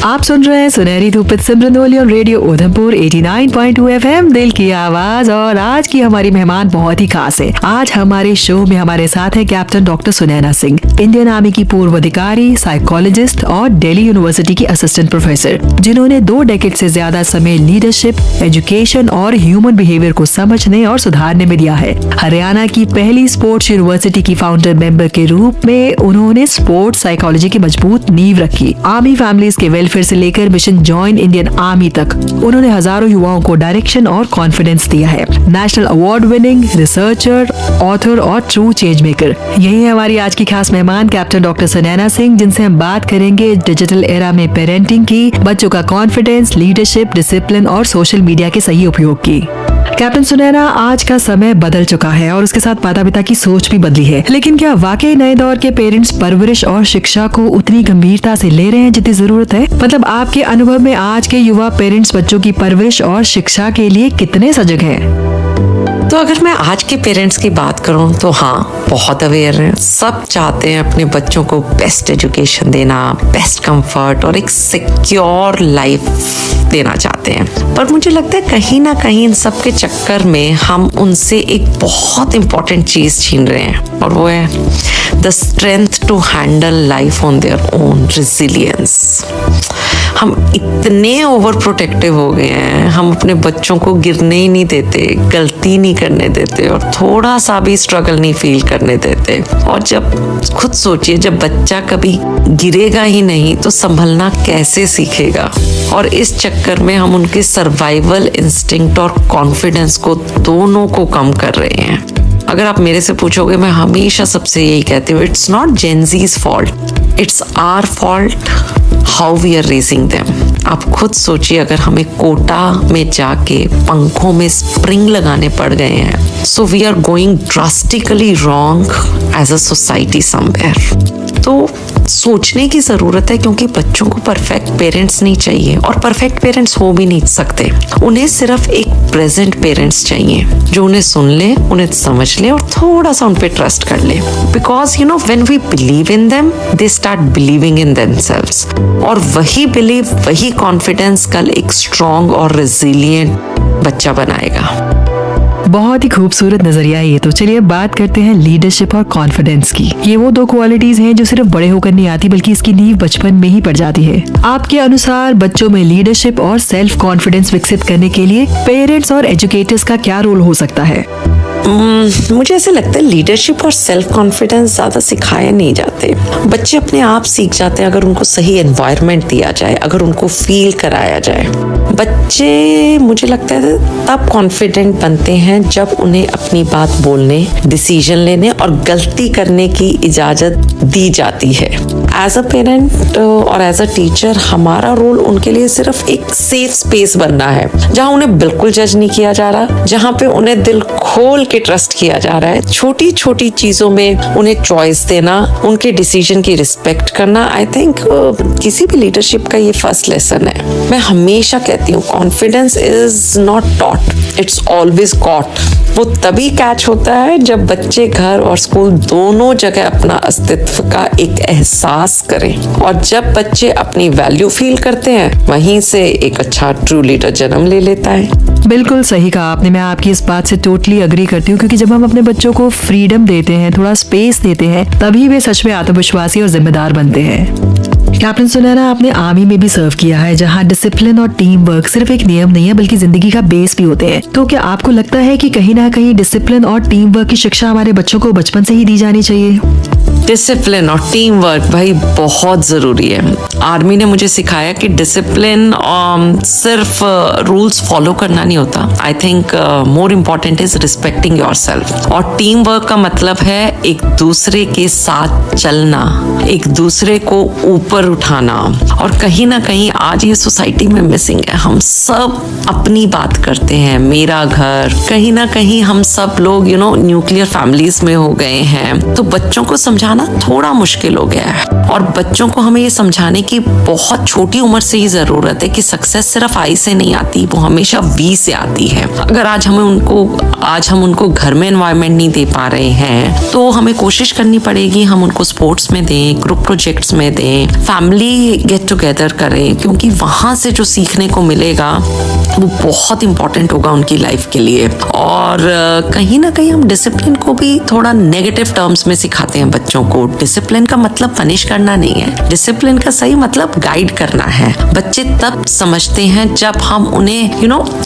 आप सुन रहे हैं सुनहरी धूप सिमरन ओली ऑन रेडियो उधमपुर 89.2 FM दिल की आवाज। और आज की हमारी मेहमान बहुत ही खास है। आज हमारे शो में हमारे साथ है captain doctor Sunaina Singh, Indian army की पूर्व अधिकारी, साइकोलॉजिस्ट और दिल्ली यूनिवर्सिटी की असिस्टेंट प्रोफेसर, जिन्होंने 2 डेकेड से ज्यादा समय लीडरशिप, एजुकेशन और ह्यूमन बिहेवियर को समझने और सुधारने में दिया है। हरियाणा की पहली स्पोर्ट्स यूनिवर्सिटी की फाउंडर मेंबर के रूप में उन्होंने स्पोर्ट्स साइकोलॉजी की मजबूत नींव रखी। आर्मी फैमिलीज के वेलफेयर से लेकर मिशन जॉइन इंडियन आर्मी तक उन्होंने हजारों युवाओं को डायरेक्शन और कॉन्फिडेंस दिया है। National award winning researcher, author और ट्रू चेंज मेकर, यही है हमारी आज की खास मेहमान कैप्टन डॉक्टर सुनैना सिंह, जिनसे हम बात करेंगे डिजिटल एरा में पेरेंटिंग की, बच्चों का कॉन्फिडेंस, लीडरशिप, डिसिप्लिन और सोशल मीडिया के सही उपयोग की। कैप्टन सुनैना, आज का समय बदल चुका है और उसके साथ माता पिता की सोच भी बदली है, लेकिन क्या वाकई नए दौर के पेरेंट्स परवरिश और शिक्षा को उतनी गंभीरता से ले रहे हैं जितनी जरूरत है? मतलब आपके अनुभव में आज के युवा पेरेंट्स बच्चों की परवरिश और शिक्षा के लिए कितने सजग हैं? तो अगर मैं आज के पेरेंट्स की बात करूं तो हाँ, बहुत अवेयर हैं। सब चाहते हैं अपने बच्चों को बेस्ट एजुकेशन देना, बेस्ट कंफर्ट और एक सिक्योर लाइफ देना चाहते हैं। पर मुझे लगता है कहीं ना कहीं इन सब के चक्कर में हम उनसे एक बहुत इंपॉर्टेंट चीज छीन रहे हैं, और वो है the strength to handle life on their own, resilience. हम इतने ओवर प्रोटेक्टिव हो गए हैं, हम अपने बच्चों को गिरने ही नहीं देते, गलती नहीं करने देते और थोड़ा सा भी स्ट्रगल नहीं फील करने देते। और जब खुद सोचिए, जब बच्चा कभी गिरेगा ही नहीं तो संभलना कैसे सीखेगा? और इस चक्कर में हम उनके सर्वाइवल इंस्टिंक्ट और कॉन्फिडेंस को दोनों को कम कर रहे हैं। अगर आप मेरे से पूछोगे, मैं हमेशा सबसे यही कहती हूँ, it's not Gen Z's fault, it's our fault how we are raising them. आप खुद सोचिए, अगर हमें कोटा में जाके पंखों में स्प्रिंग लगाने पड़ गए हैं, so we are going drastically wrong as a society somewhere. तो सोचने की जरूरत है, क्योंकि बच्चों को परफेक्ट पेरेंट्स नहीं चाहिए और परफेक्ट पेरेंट्स हो भी नहीं सकते। उन्हें सिर्फ एक प्रेजेंट पेरेंट्स चाहिए जो उन्हें सुन ले, उन्हें समझ ले और थोड़ा सा उन पे ट्रस्ट कर ले। Because you know, when we believe in them they start believing in themselves, और वही बिलीव, वही कॉन्फिडेंस कल एक स्ट्रॉन्ग और रेजिलिएंट बच्चा बनाएगा। बहुत ही खूबसूरत नजरिया है ये। तो चलिए बात करते हैं लीडरशिप और कॉन्फिडेंस की। ये वो 2 क्वालिटीज हैं जो सिर्फ बड़े होकर नहीं आती, बल्कि इसकी नींव बचपन में ही पड़ जाती है। आपके अनुसार बच्चों में लीडरशिप और सेल्फ कॉन्फिडेंस विकसित करने के लिए पेरेंट्स और एजुकेटर्स का क्या रोल हो सकता है? मुझे ऐसे लगता है लीडरशिप और सेल्फ कॉन्फिडेंस ज्यादा सिखाए नहीं जाते। बच्चे अपने आप सीख जाते हैं अगर उनको सही एनवायरनमेंट दिया जाए, अगर उनको फील कराया जाए। बच्चे, मुझे लगता है, तब कॉन्फिडेंट बनते हैं जब उन्हें अपनी बात बोलने, डिसीजन लेने और गलती करने की इजाजत दी जाती है। एज अ पेरेंट और एज अ टीचर हमारा रोल उनके लिए सिर्फ एक सेफ स्पेस बनना है, जहाँ उन्हें बिल्कुल जज नहीं किया जा रहा, जहाँ पे उन्हें दिल खोल के ट्रस्ट किया जा रहा है। छोटी छोटी चीजों में उन्हें चॉइस देना, उनके डिसीजन की रिस्पेक्ट करना, आई थिंक किसी भी लीडरशिप का ये फर्स्ट लेसन है। मैं हमेशा कहती हूँ, confidence is not taught, it's always caught. वो तभी कैच होता है जब बच्चे घर और स्कूल दोनों जगह अपना अस्तित्व का एक एहसास करें, और जब बच्चे अपनी वैल्यू फील करते हैं, वहीं से एक अच्छा ट्रू लीडर जन्म ले लेता है। बिल्कुल सही कहा आपने। मैं आपकी इस बात से टोटली अग्री करती हूँ, क्योंकि जब हम अपने बच्चों को फ्रीडम देते हैं, थोड़ा स्पेस देते हैं, तभी वे सच में आत्मविश्वासी और जिम्मेदार बनते हैं। कैप्टन सुनैना, आपने आर्मी में भी सर्व किया है, जहाँ डिसिप्लिन और टीम वर्क सिर्फ एक नियम नहीं है बल्कि जिंदगी का बेस भी होते हैं। तो क्या आपको लगता है कि कहीं ना कहीं डिसिप्लिन और टीम वर्क की शिक्षा हमारे बच्चों को बचपन से ही दी जानी चाहिए? डिसिप्लिन और टीम वर्क भाई बहुत जरूरी है। आर्मी ने मुझे सिखाया कि डिसिप्लिन सिर्फ रूल्स फॉलो करना नहीं होता। I think more important is respecting yourself. और टीम वर्क का मतलब है एक दूसरे के साथ चलना, एक दूसरे को ऊपर उठाना। और कहीं ना कहीं आज ये सोसाइटी में मिसिंग है। हम सब अपनी बात करते हैं, मेरा घर, कहीं ना कहीं हम सब लोग न्यूक्लियर फैमिलीज में हो गए हैं। तो बच्चों को समझाना थोड़ा मुश्किल हो गया है, और बच्चों को हमें ये समझाने की बहुत छोटी उम्र से ही जरूरत है कि सक्सेस सिर्फ आई से नहीं आती, वो हमेशा वी से आती है। अगर आज हम उनको घर में एनवायरनमेंट नहीं दे पा रहे हैं, तो हमें कोशिश करनी पड़ेगी हम उनको स्पोर्ट्स में दें, ग्रुप प्रोजेक्ट्स में दें, फैमिली गेट टुगेदर करें, क्योंकि वहाँ से जो सीखने को मिलेगा वो बहुत इंपॉर्टेंट होगा उनकी लाइफ के लिए। और कहीं ना कहीं हम डिसिप्लिन को भी थोड़ा नेगेटिव टर्म्स में सिखाते हैं बच्चों को। डिसिप्लिन का मतलब पनिश करना नहीं है, डिसिप्लिन का सही मतलब गाइड करना है। बच्चे तब समझते हैं जब हम उन्हें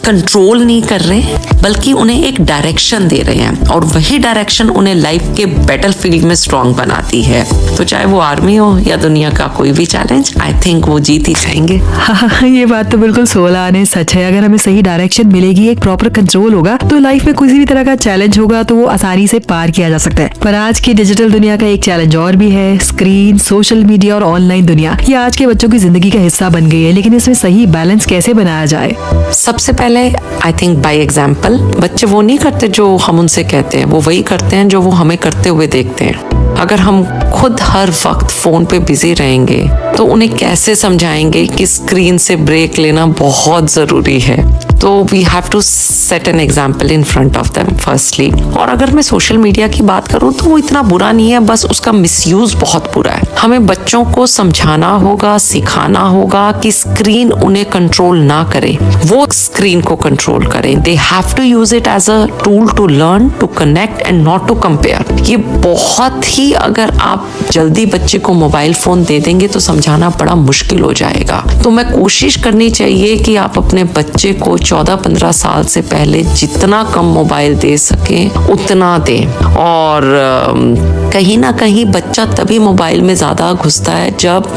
कंट्रोल नहीं कर रहे, बल्कि उन्हें एक डायरेक्शन दे रहे हैं, और वही डायरेक्शन उन्हें लाइफ के बैटलफील्ड में स्ट्रांग बनाती है। तो चाहे वो आर्मी हो या दुनिया का कोई भी चैलेंज, आई थिंक वो जीत ही जाएंगे। हाँ, ये बात तो बिल्कुल 16 आने सच है। अगर हमें सही डायरेक्शन मिलेगी, एक प्रॉपर कंट्रोल होगा, तो लाइफ में किसी भी तरह का चैलेंज होगा तो वो आसानी से पार किया जा सकता है। पर आज की डिजिटल दुनिया का एक चैलेंज और भी है, स्क्रीन, सोशल मीडिया और ऑनलाइन दुनिया। ये आज के बच्चों की जिंदगी का हिस्सा बन गई है, लेकिन इसमें सही बैलेंस कैसे बनाया जाए? सबसे पहले आई थिंक बाय एग्जाम्पल। बच्चे वो नहीं करते जो हम उनसे कहते हैं, वो वही करते हैं जो वो हमें करते हुए देखते हैं। अगर हम खुद हर वक्त फोन पे बिजी रहेंगे तो उन्हें कैसे समझाएंगे कि स्क्रीन से ब्रेक लेना बहुत जरूरी है? तो we have to set an example in front of them firstly. और अगर मैं सोशल मीडिया की बात करूँ तो वो इतना बुरा नहीं है, बस उसका मिसयूज बहुत बुरा है। हमें बच्चों को समझाना होगा, सिखाना होगा कि स्क्रीन उन्हें कंट्रोल ना करे, वो स्क्रीन को कंट्रोल करें। They have to use it as a tool to learn, to connect and not to compare. ये बहुत ही, अगर आप जल्दी बच्चे को मोबाइल फोन दे देंगे तो समझाना बड़ा मुश्किल हो जाएगा। तो मैं कोशिश करनी चाहिए कि आप अपने बच्चे को 14-15 साल से पहले जितना कम मोबाइल दे सकें उतना दें। और कहीं ना कहीं बच्चा तभी मोबाइल में ज्यादा घुसता है जब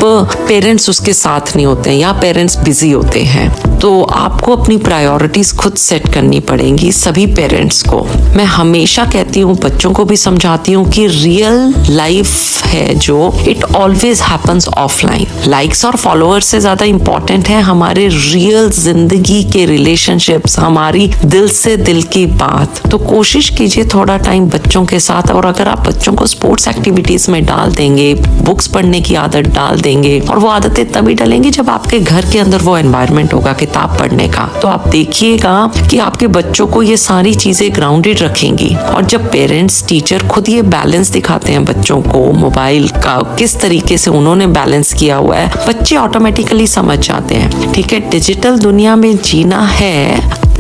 पेरेंट्स उसके साथ नहीं होते हैं या पेरेंट्स बिजी होते हैं। तो आपको अपनी प्रायोरिटीज खुद सेट करनी पड़ेंगी, सभी पेरेंट्स को। मैं हमेशा कहती हूँ, बच्चों को भी समझाती हूँ कि रियल लाइफ है जो, it always happens offline. Likes और फॉलोअर्स से ज्यादा इंपॉर्टेंट है हमारे रियल जिंदगी के रिलेशनशिप्स, हमारी दिल से दिल की बात। तो कोशिश कीजिए थोड़ा टाइम बच्चों के साथ। और अगर आप बच्चों को स्पोर्ट्स एक्टिविटीज में डाल देंगे, बुक्स पढ़ने की आदत डाल देंगे, और वो आदतें तभी डालेंगी जब आपके घर के अंदर वो एनवायरनमेंट होगा किताब पढ़ने का, तो आप देखिएगा कि आपके बच्चों को ये सारी चीजें ग्राउंडेड रखेंगी। और जब पेरेंट्स, टीचर खुद ये बैलेंस दिखाते हैं बच्चों को, मोबाइल का किस तरीके से उन्होंने बैलेंस किया हुआ है, बच्चे ऑटोमेटिकली समझ जाते हैं। ठीक है, डिजिटल दुनिया में जीना है,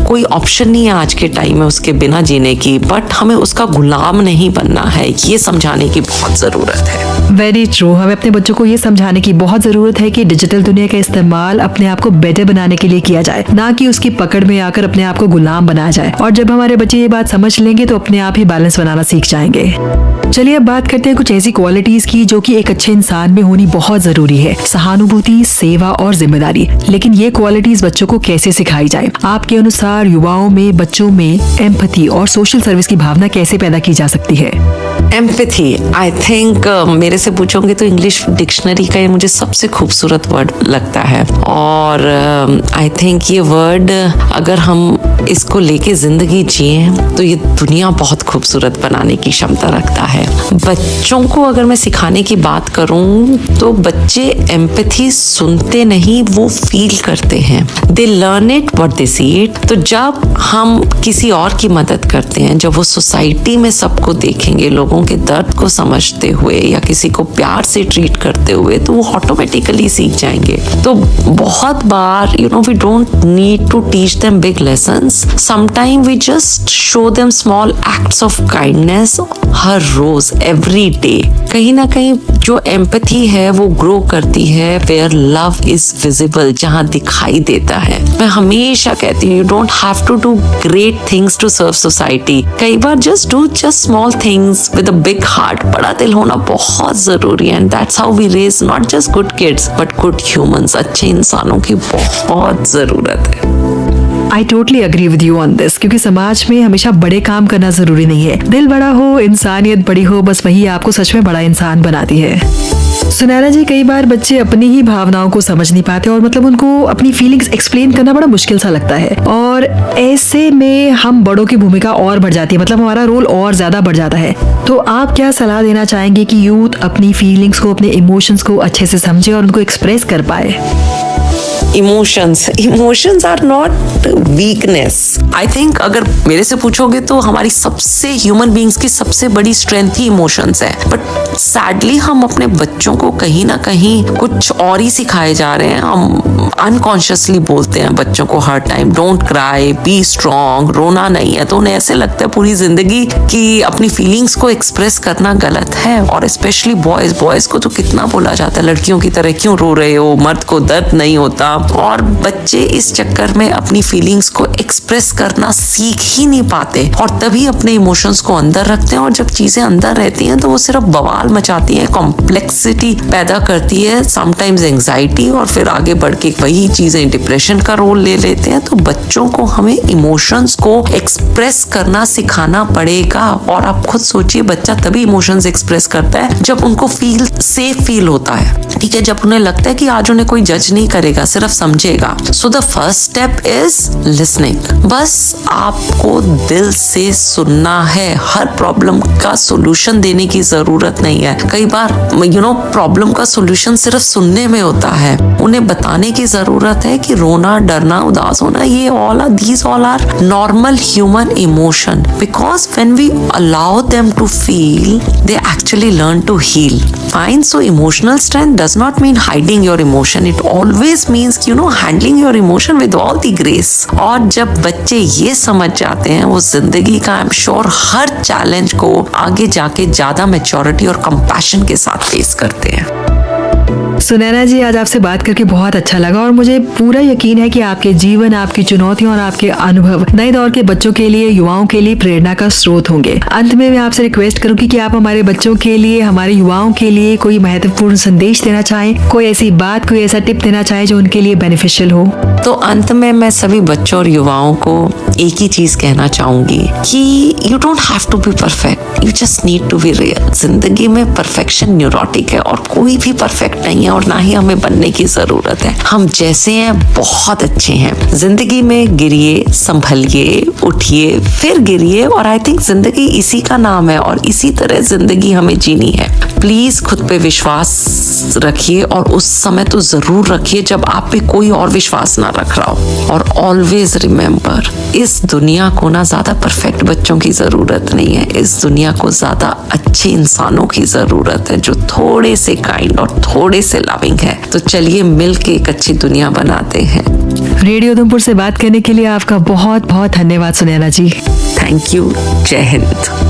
कोई ऑप्शन नहीं है आज के टाइम में उसके बिना जीने की, बट हमें उसका गुलाम नहीं बनना है, ये समझाने की बहुत जरूरत है। Very true. हमें अपने बच्चों को ये समझाने की बहुत जरूरत है कि डिजिटल दुनिया का इस्तेमाल अपने आप को बेटर बनाने के लिए किया जाए, ना कि उसकी पकड़ में आकर अपने आप को गुलाम बनाया जाए। और जब हमारे बच्चे ये बात समझ लेंगे तो अपने आप ही बैलेंस बनाना सीख जाएंगे। चलिए अब बात करते हैं कुछ ऐसी क्वालिटीज की जो कि एक अच्छे इंसान में होनी बहुत जरूरी है। सहानुभूति, सेवा और जिम्मेदारी। लेकिन ये क्वालिटीज बच्चों को कैसे सिखाई जाए? आपके अनुसार युवाओं में, बच्चों में एम्पैथी और सोशल सर्विस की भावना कैसे पैदा की जा सकती है? एम्पैथी, आई थिंक मेरे से पूछोगे तो इंग्लिश डिक्शनरी का ये मुझे सबसे खूबसूरत वर्ड लगता है। और आई थिंक ये वर्ड, अगर हम इसको लेके जिंदगी जिए तो ये दुनिया बहुत खूबसूरत बनाने की क्षमता रखता है। बच्चों को अगर मैं सिखाने की बात करूं तो बच्चे एम्पैथी सुनते नहीं, वो फील करते हैं। They learn it what they see it. तो जब हम किसी और की मदद करते हैं, जब वो सोसाइटी में सबको देखेंगे लोगों के दर्द को समझते हुए या किसी को प्यार से ट्रीट करते हुए, तो वो ऑटोमेटिकली सीख जाएंगे। तो बहुत बार we don't need to teach them big lessons, sometime we just show them small acts of kindness हर रोज, एवरी डे। कहीं ना कहीं जो एम्पैथी है वो ग्रो करती है वेयर लव इज विजिबल, जहां दिखाई देता है। मैं हमेशा कहती हूँ, you don't have to do great things to serve society. कई बार just do just small things with a big heart. बड़ा दिल होना बहुत जरूरी है, and that's how we raise not just good kids but good humans. अच्छे इंसानों की बहुत जरूरत है। I totally agree with you on this, क्योंकि समाज में हमेशा बड़े काम करना जरूरी नहीं है। दिल बड़ा हो, इंसानियत बड़ी हो, बस वही आपको सच में बड़ा इंसान बनाती है। सुनैना जी, कई बार बच्चे अपनी ही भावनाओं को समझ नहीं पाते और मतलब उनको अपनी फीलिंग्स एक्सप्लेन करना बड़ा मुश्किल सा लगता है, और ऐसे में हम बड़ों की भूमिका और बढ़ जाती है, मतलब हमारा रोल और ज्यादा बढ़ जाता है। तो आप क्या सलाह देना चाहेंगे कि यूथ अपनी फीलिंग्स को, अपने इमोशंस को अच्छे से समझे और उनको एक्सप्रेस कर पाए? Emotions are not weakness. I think अगर मेरे से पूछोगे तो हमारी सबसे ह्यूमन बीइंग्स की सबसे बड़ी स्ट्रेंथ ही इमोशंस है। बट सैडली हम अपने बच्चों को कहीं ना कहीं कुछ और ही सिखाए जा रहे हैं। हम अनकॉन्शियसली बोलते हैं बच्चों को हर time, don't cry, be strong, रोना नहीं है। तो उन्हें ऐसे लगता है पूरी जिंदगी कि अपनी फीलिंग्स को एक्सप्रेस करना गलत है। और स्पेशली बॉयज को तो कितना बोला जाता है, लड़कियों की तरह क्यों रो रहे हो, मर्द को दर्द नहीं होता। और बच्चे इस चक्कर में अपनी फीलिंग्स को एक्सप्रेस करना सीख ही नहीं पाते और तभी अपने इमोशंस को अंदर रखते हैं। और जब चीजें अंदर रहती हैं तो वो सिर्फ बवाल मचाती हैं, कॉम्प्लेक्सिटी पैदा करती है, समटाइम्स एंजाइटी, और फिर आगे बढ़ के वही चीजें डिप्रेशन का रोल ले लेते हैं। तो बच्चों को हमें इमोशंस को एक्सप्रेस करना सिखाना पड़ेगा। और आप खुद सोचिए, बच्चा तभी इमोशंस एक्सप्रेस करता है जब उनको सेफ फील होता है, ठीक है, जब उन्हें लगता है कि आज उन्हें कोई जज नहीं करेगा, सिर्फ समझेगा। So the first step is listening. बस आपको दिल से सुनना है। हर प्रॉब्लम का सोल्यूशन देने की जरूरत नहीं है। कई बार प्रॉब्लम का सोल्यूशन सिर्फ सुनने में होता है। उन्हें बताने की जरूरत है कि रोना, डरना, उदास होना, ये these all are normal human emotion, because when we allow them to feel, they actually learn to heal. Fine, so emotional strength does not mean hiding your emotion. It always means handling your emotion with all the grace. और जब बच्चे ये समझ जाते हैं, वो जिंदगी का I'm sure हर चैलेंज को आगे जाके ज्यादा मैच्योरिटी और कंपैशन के साथ फेस करते हैं। सुनैना जी, आज आपसे बात करके बहुत अच्छा लगा और मुझे पूरा यकीन है कि आपके जीवन, आपकी चुनौतियों और आपके अनुभव नए दौर के बच्चों के लिए, युवाओं के लिए प्रेरणा का स्रोत होंगे। अंत में मैं आपसे रिक्वेस्ट करूंगी कि आप हमारे बच्चों के लिए, हमारे युवाओं के लिए कोई महत्वपूर्ण संदेश देना चाहें, कोई ऐसी बात, कोई ऐसा टिप देना चाहें जो उनके लिए बेनिफिशियल हो। तो अंत में मैं सभी बच्चों और युवाओं को एक ही चीज कहना चाहूंगी कि you don't have to be perfect, you just need to be real. जिंदगी में परफेक्शन न्यूरोटिक है और कोई भी परफेक्ट नहीं है और ना ही हमें बनने की जरूरत है। हम जैसे हैं बहुत अच्छे हैं। जिंदगी में गिरिए, संभलिए, उठिए, फिर गिरिए, और आई थिंक जिंदगी इसी का नाम है और इसी तरह जिंदगी हमें जीनी है। प्लीज खुद पे विश्वास रखिए और उस समय तो जरूर रखिए जब आप पे कोई और विश्वास ना रख रहा हो। और ऑलवेज रिमेम्बर, इस दुनिया को ना ज्यादा परफेक्ट बच्चों की जरूरत नहीं है। इस दुनिया को ज्यादा अच्छे इंसानों की जरूरत है जो थोड़े से काइंड और थोड़े से लविंग है। तो चलिए मिलके एक अच्छी दुनिया बनाते हैं। रेडियो उधमपुर से बात करने के लिए आपका बहुत बहुत धन्यवाद सुनैना जी। Thank you. जय हिंद।